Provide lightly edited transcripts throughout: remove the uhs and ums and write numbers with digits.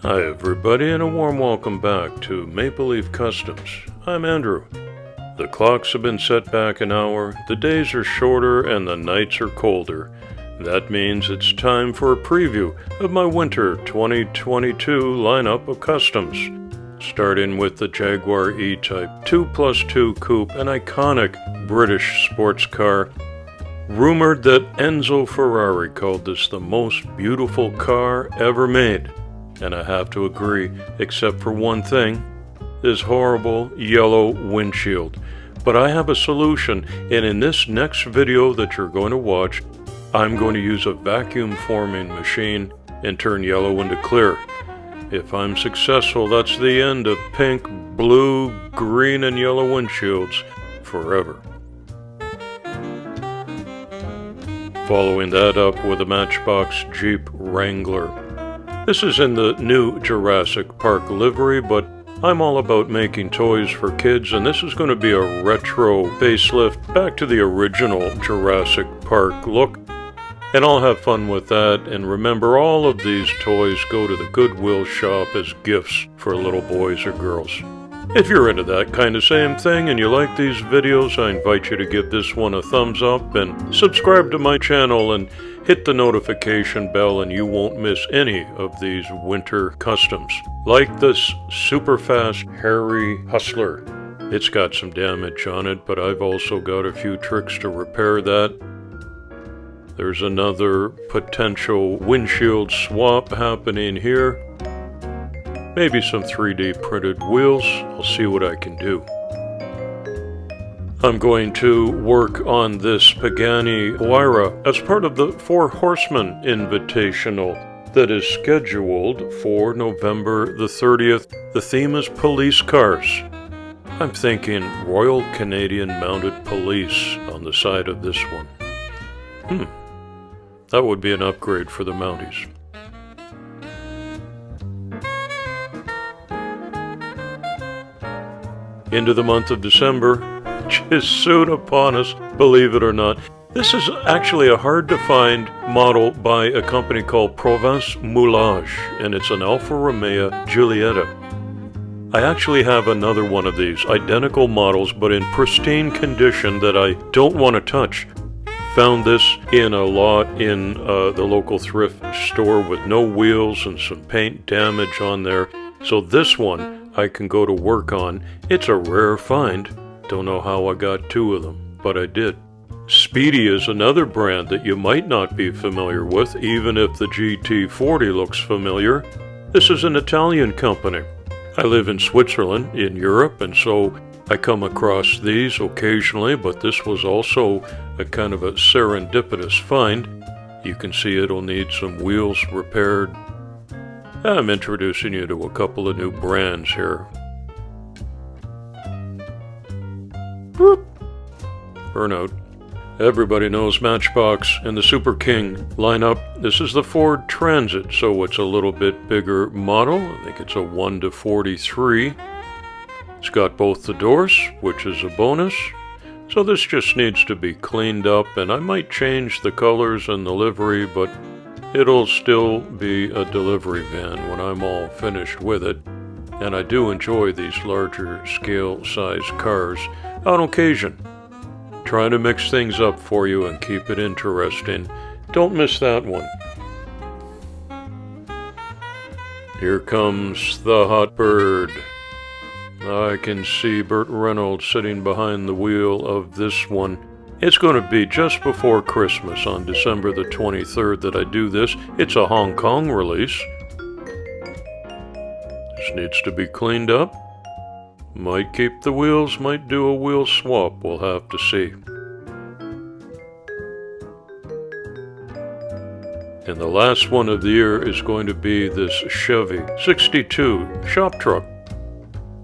Hi everybody, and a warm welcome back to Maple Leaf Customs. I'm Andrew. The clocks have been set back an hour, the days are shorter, and the nights are colder. That means it's time for a preview of my winter 2022 lineup of customs. Starting with the Jaguar E-Type 2+2 Coupe, an iconic British sports car. Rumored that Enzo Ferrari called this the most beautiful car ever made. And I have to agree, except for one thing, this horrible yellow windshield. But I have a solution, and in this next video that you're going to watch, I'm going to use a vacuum forming machine and turn yellow into clear. If I'm successful, that's the end of pink, blue, green, and yellow windshields forever. Following that up with a Matchbox Jeep Wrangler. This is in the new Jurassic Park livery, but I'm all about making toys for kids, and this is going to be a retro facelift back to the original Jurassic Park look. And I'll have fun with that, and remember, all of these toys go to the Goodwill shop as gifts for little boys or girls. If you're into that kind of same thing and you like these videos, I invite you to give this one a thumbs up and subscribe to my channel and hit the notification bell, and you won't miss any of these winter customs. Like this Superfast Harry Hustler. It's got some damage on it, but I've also got a few tricks to repair that. There's another potential windshield swap happening here. Maybe some 3D printed wheels. I'll see what I can do. I'm going to work on this Pagani Huayra as part of the Four Horsemen invitational that is scheduled for November the 30th. The theme is police cars. I'm thinking Royal Canadian Mounted Police on the side of this one. That would be an upgrade for the Mounties. Into the month of December, which is soon upon us, believe it or not. This is actually a hard-to-find model by a company called Provence Moulage, and it's an Alfa Romeo Giulietta. I actually have another one of these, identical models, but in pristine condition that I don't want to touch. Found this in a lot in the local thrift store with no wheels and some paint damage on there. So this one I can go to work on. It's a rare find. Don't know how I got two of them, but I did. Speedy is another brand that you might not be familiar with, even if the GT40 looks familiar. This is an Italian company. I live in Switzerland, in Europe, and so I come across these occasionally, but this was also a kind of a serendipitous find. You can see it'll need some wheels repaired. I'm introducing you to a couple of new brands here. Burnout. Everybody knows Matchbox and the Super King lineup. This is the Ford Transit, so it's a little bit bigger model. I think it's a 1:43. It's got both the doors, which is a bonus. So this just needs to be cleaned up, and I might change the colors and the livery, but it'll still be a delivery van when I'm all finished with it. And I do enjoy these larger scale size cars on occasion. Trying to mix things up for you and keep it interesting. Don't miss that one. Here comes the hot bird. I can see Burt Reynolds sitting behind the wheel of this one. It's going to be just before Christmas on December the 23rd that I do this. It's a Hong Kong release. This needs to be cleaned up. Might keep the wheels, might do a wheel swap. We'll have to see. And the last one of the year is going to be this Chevy 62 shop truck.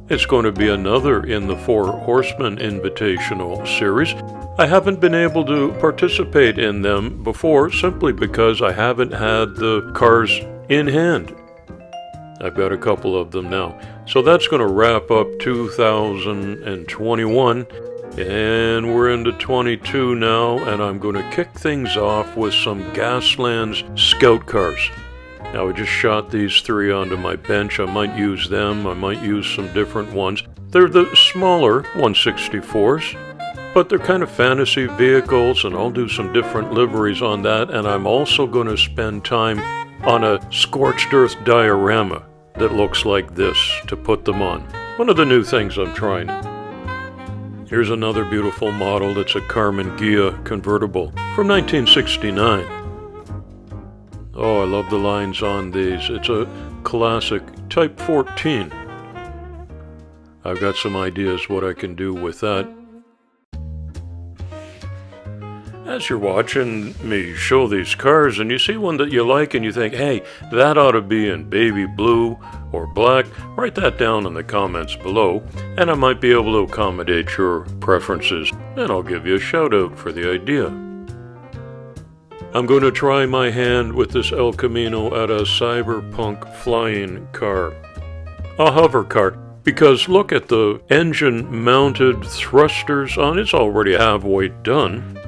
It's going to be another in the Four Horsemen Invitational series. I haven't been able to participate in them before simply because I haven't had the cars in hand. I've got a couple of them now. So that's going to wrap up 2021, and we're into 22 now, and I'm going to kick things off with some Gaslands Scout cars. Now I just shot these 3 onto my bench. I might use them, I might use some different ones. They're the smaller 164s, but they're kind of fantasy vehicles, and I'll do some different liveries on that, and I'm also going to spend time on a scorched earth diorama that looks like this to put them on. One of the new things I'm trying. Here's another beautiful model that's a Kharmann Ghia convertible from 1969. Oh, I love the lines on these. It's a classic Type 14. I've got some ideas what I can do with that. As you're watching me show these cars and you see one that you like and you think, hey, that ought to be in baby blue or black, write that down in the comments below and I might be able to accommodate your preferences, and I'll give you a shout out for the idea. I'm going to try my hand with this El Camino at a CyberPunk flying car, a hover car, because look at the engine mounted thrusters on, it's already halfway done.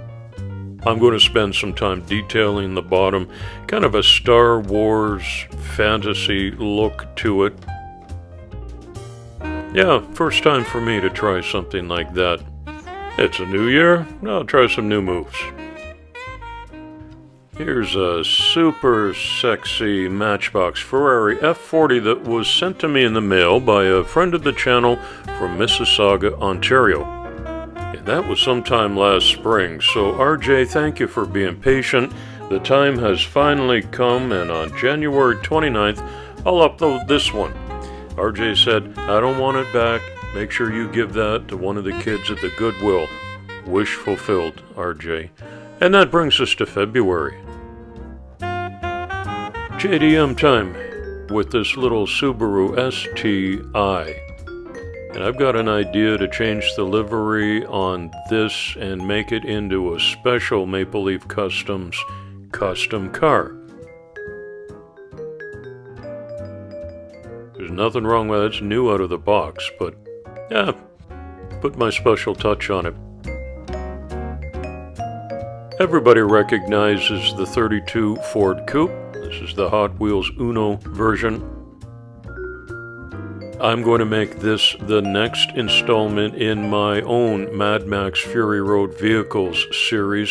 I'm going to spend some time detailing the bottom, kind of a Star Wars fantasy look to it. Yeah, first time for me to try something like that. It's a new year, I'll try some new moves. Here's a super sexy Matchbox Ferrari F40 that was sent to me in the mail by a friend of the channel from Mississauga, Ontario. That was sometime last spring, so RJ, thank you for being patient. The time has finally come, and on January 29th, I'll upload this one. RJ said, I don't want it back. Make sure you give that to one of the kids at the Goodwill. Wish fulfilled, RJ. And that brings us to February. JDM time with this little Subaru STI. And I've got an idea to change the livery on this and make it into a special Maple Leaf Customs custom car. There's nothing wrong with it, it's new out of the box, but yeah, put my special touch on it. Everybody recognizes the 32 Ford Coupe. This is the Hot Wheels Uno version. I'm going to make this the next installment in my own Mad Max Fury Road Vehicles series.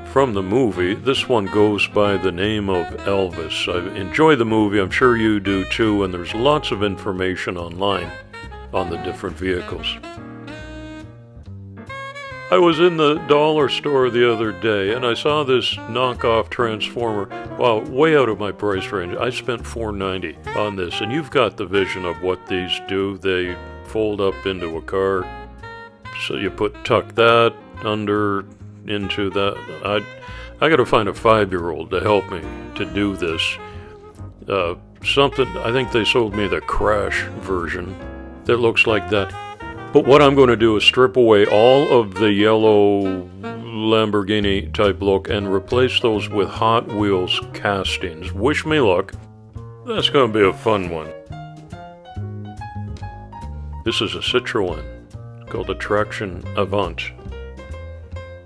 From the movie, this one goes by the name of Elvis. I enjoy the movie, I'm sure you do too, and there's lots of information online on the different vehicles. I was in the dollar store the other day and I saw this knockoff Transformer. Wow, way out of my price range. I spent $4.90 on this, and you've got the vision of what these do. They fold up into a car, so you tuck that under into that. I got to find a 5-year-old to help me to do this. I think they sold me the Crash version that looks like that. But what I'm going to do is strip away all of the yellow Lamborghini type look and replace those with Hot Wheels castings. Wish me luck. That's going to be a fun one. This is a Citroën. It's called a Traction Avant.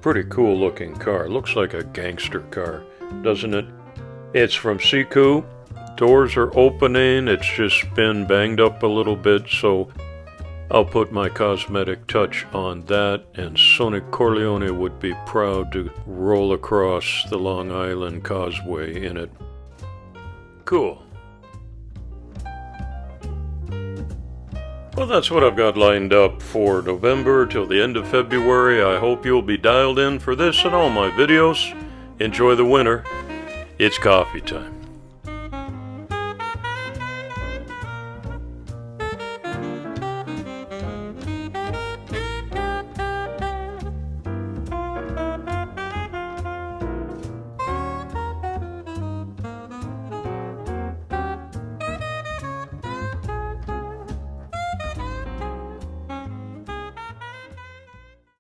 Pretty cool looking car. Looks like a gangster car, doesn't it? It's from Siku. Doors are opening. It's just been banged up a little bit, so I'll put my cosmetic touch on that, and Sonic Corleone would be proud to roll across the Long Island Causeway in it. Cool. Well, that's what I've got lined up for November till the end of February. I hope you'll be dialed in for this and all my videos. Enjoy the winter. It's coffee time.